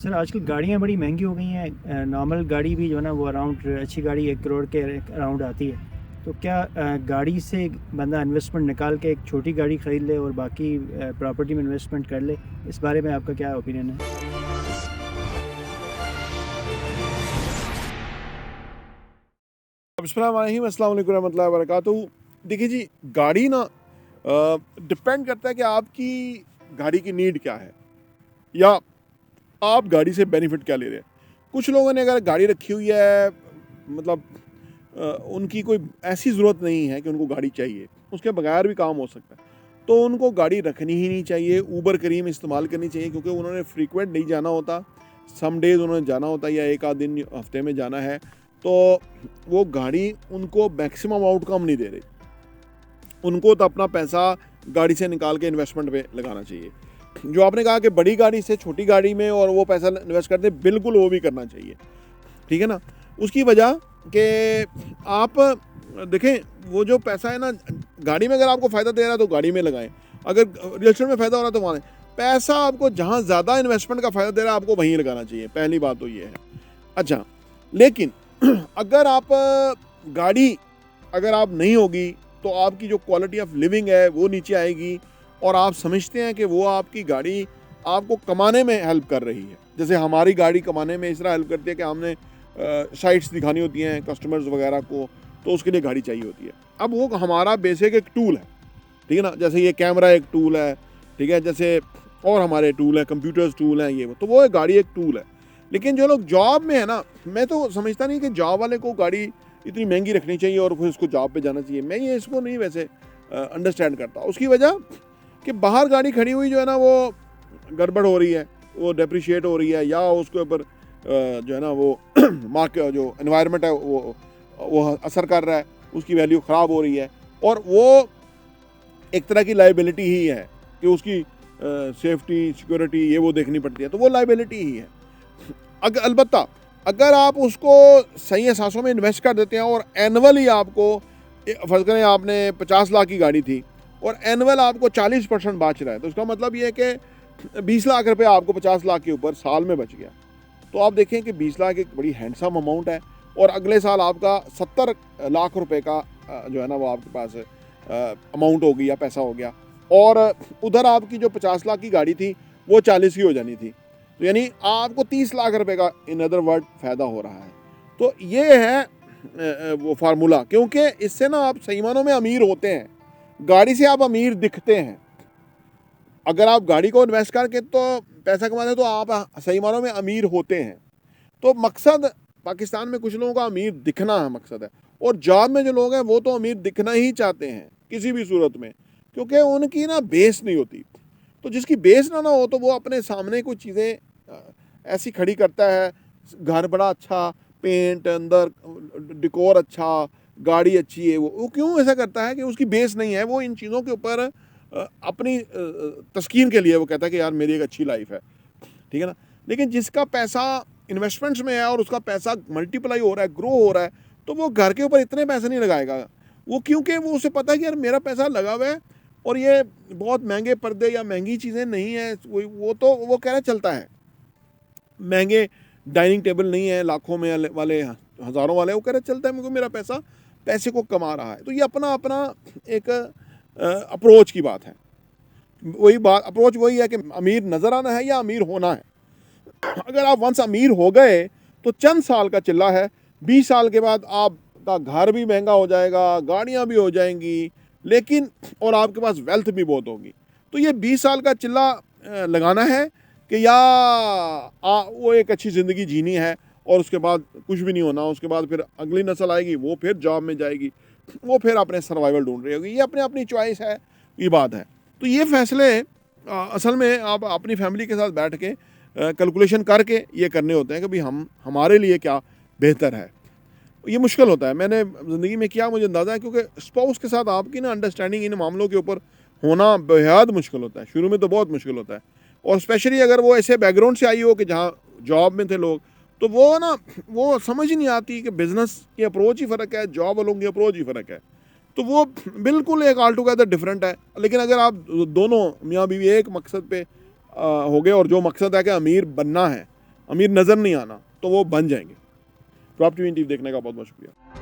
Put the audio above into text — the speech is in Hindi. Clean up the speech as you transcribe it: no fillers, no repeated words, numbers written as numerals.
सर आजकल गाड़ियाँ बड़ी महंगी हो गई हैं। नॉर्मल गाड़ी भी जो है ना वो अराउंड अच्छी गाड़ी 1 करोड़ के अराउंड आती है। तो क्या गाड़ी से बंदा इन्वेस्टमेंट निकाल के एक छोटी गाड़ी ख़रीद ले और बाकी प्रॉपर्टी में इन्वेस्टमेंट कर ले? इस बारे में आपका क्या ओपिनियन है? बिस्मिल्लाहिर्रहमानिर्रहीम, अस्सलाम वालेकुम रहमतुल्लाहि व बरकातहू। देखिए जी, गाड़ी ना डिपेंड करता है कि आपकी गाड़ी की नीड क्या है या आप गाड़ी से बेनिफिट क्या ले रहे हैं। कुछ लोगों ने अगर गाड़ी रखी हुई है, मतलब उनकी कोई ऐसी ज़रूरत नहीं है कि उनको गाड़ी चाहिए, उसके बगैर भी काम हो सकता है, तो उनको गाड़ी रखनी ही नहीं चाहिए। ऊबर करीम इस्तेमाल करनी चाहिए, क्योंकि उन्होंने फ्रीक्वेंट नहीं जाना होता, सम डेज़ उन्होंने जाना होता है या एक आध दिन हफ्ते में जाना है, तो वो गाड़ी उनको मैक्सिमम आउटकम नहीं दे रही। उनको तो अपना पैसा गाड़ी से निकाल के इन्वेस्टमेंट पे लगाना चाहिए। जो आपने कहा कि बड़ी गाड़ी से छोटी गाड़ी में और वो पैसा इन्वेस्ट करते, बिल्कुल वो भी करना चाहिए, ठीक है ना। उसकी वजह कि आप देखें, वो जो पैसा है ना, गाड़ी में अगर आपको फ़ायदा दे रहा है तो गाड़ी में लगाएं, अगर रियल एस्टेट में फ़ायदा हो रहा है तो वहाँ पैसा आपको जहाँ ज़्यादा इन्वेस्टमेंट का फ़ायदा दे रहा है आपको वहीं लगाना चाहिए। पहली बात तो ये है। अच्छा, लेकिन अगर आप गाड़ी अगर आप नहीं होगी तो आपकी जो क्वालिटी ऑफ लिविंग है वो नीचे आएगी, और आप समझते हैं कि वो आपकी गाड़ी आपको कमाने में हेल्प कर रही है। जैसे हमारी गाड़ी कमाने में इस तरह हेल्प करती है कि हमने साइट्स दिखानी होती हैं कस्टमर्स वगैरह को, तो उसके लिए गाड़ी चाहिए होती है। अब वो हमारा बेसिक एक टूल है, ठीक है ना। जैसे ये कैमरा एक टूल है, ठीक है, जैसे और हमारे टूल हैं, कंप्यूटर्स टूल हैं, ये वो, तो वो गाड़ी एक टूल है। लेकिन जो लोग जॉब में है ना, मैं तो समझता नहीं कि जॉब वाले को गाड़ी इतनी महंगी रखनी चाहिए और फिर उसको जॉब पे जाना चाहिए। मैं ये इसको नहीं वैसे अंडरस्टैंड करता। उसकी वजह कि बाहर गाड़ी खड़ी हुई जो है ना वो गड़बड़ हो रही है, वो डेप्रिशिएट हो रही है, या उसके ऊपर जो है ना वो मार्केट जो एनवायरनमेंट है वो असर कर रहा है, उसकी वैल्यू ख़राब हो रही है, और वो एक तरह की लाइबिलिटी ही है कि उसकी सेफ्टी सिक्योरिटी ये वो देखनी पड़ती है, तो वो लाइबिलिटी ही है। अलबत्ता अगर आप उसको सही एहसासों में इन्वेस्ट कर देते हैं और एनुअली आपको, फ़र्ज़ करें आपने 50 लाख की गाड़ी थी और एनुअल आपको 40% बच रहा है, तो उसका मतलब ये है कि 20 लाख रुपए आपको 50 लाख के ऊपर साल में बच गया। तो आप देखें कि 20 लाख एक बड़ी हैंडसम अमाउंट है, और अगले साल आपका 70 लाख रुपए का जो है ना वो आपके पास अमाउंट हो गई या पैसा हो गया, और उधर आपकी जो 50 लाख की गाड़ी थी वो 40 की हो जानी थी, तो यानी आपको 30 लाख रुपए का इन अदर वर्ड फ़ायदा हो रहा है। तो ये है वो फार्मूला, क्योंकि इससे ना आप सही मानों में अमीर होते हैं, गाड़ी से आप अमीर दिखते हैं। अगर आप गाड़ी को इन्वेस्ट करके तो पैसा कमाते हैं तो आप सही मानों में अमीर होते हैं। तो मकसद पाकिस्तान में कुछ लोगों का अमीर दिखना है मकसद है, और जॉब में जो लोग हैं वो तो अमीर दिखना ही चाहते हैं किसी भी सूरत में, क्योंकि उनकी ना बेस नहीं होती। तो जिसकी बेस ना हो तो वो अपने सामने कुछ चीज़ें ऐसी खड़ी करता है, घर बड़ा अच्छा, पेंट अंदर, डिकोर अच्छा, गाड़ी अच्छी है, वो क्यों ऐसा करता है कि उसकी बेस नहीं है। वो इन चीज़ों के ऊपर अपनी तस्कीन के लिए वो कहता है कि यार मेरी एक अच्छी लाइफ है, ठीक है ना। लेकिन जिसका पैसा इन्वेस्टमेंट्स में है और उसका पैसा मल्टीप्लाई हो रहा है, ग्रो हो रहा है, तो वो घर के ऊपर इतने पैसे नहीं लगाएगा वो, क्योंकि वो उसे पता है कि यार मेरा पैसा लगा हुआ है और ये बहुत महंगे पर्दे या महंगी चीज़ें नहीं है, वो तो वो कह रहा चलता है। महंगे डाइनिंग टेबल नहीं है लाखों में वाले, हज़ारों वाले, वो कह रहा चलता है, मुझे मेरा पैसा पैसे को कमा रहा है। तो ये अपना अपना एक अप्रोच की बात है। वही बात, अप्रोच वही है कि अमीर नज़र आना है या अमीर होना है। अगर आप वंस अमीर हो गए तो चंद साल का चिल्ला है, 20 साल के बाद आपका घर भी महंगा हो जाएगा, गाड़ियाँ भी हो जाएंगी, लेकिन और आपके पास वेल्थ भी बहुत होगी। तो ये 20 साल का चिल्ला लगाना है कि या वो एक अच्छी ज़िंदगी जीनी है और उसके बाद कुछ भी नहीं होना, उसके बाद फिर अगली नस्ल आएगी, वो फिर जॉब में जाएगी, वो फिर अपने सर्वाइवल ढूंढ रही होगी। ये अपने अपनी चॉइस है, ये बात है। तो ये फैसले असल में आप अपनी फैमिली के साथ बैठ के कैलकुलेशन करके ये करने होते हैं कि भाई हम हमारे लिए क्या बेहतर है। ये मुश्किल होता है, मैंने ज़िंदगी में किया, मुझे अंदाज़ा है, क्योंकि स्पाउस के साथ आपकी ना अंडरस्टैंडिंग इन मामलों के ऊपर होना बेहद मुश्किल होता है। शुरू में तो बहुत मुश्किल होता है, और स्पेशली अगर वो ऐसे बैकग्राउंड से आई हो कि जहाँ जॉब में थे लोग, तो वो ना वो समझ ही नहीं आती कि बिज़नेस की अप्रोच ही फ़र्क है, जॉब वालों की अप्रोच ही फ़र्क है, तो वो बिल्कुल एक आल टुगेदर डिफरेंट है। लेकिन अगर आप दोनों मियाँ बीवी एक मकसद पे हो गए, और जो मकसद है कि अमीर बनना है, अमीर नज़र नहीं आना, तो वो बन जाएंगे। प्रॉपर्टी टीवी देखने का बहुत बहुत शुक्रिया।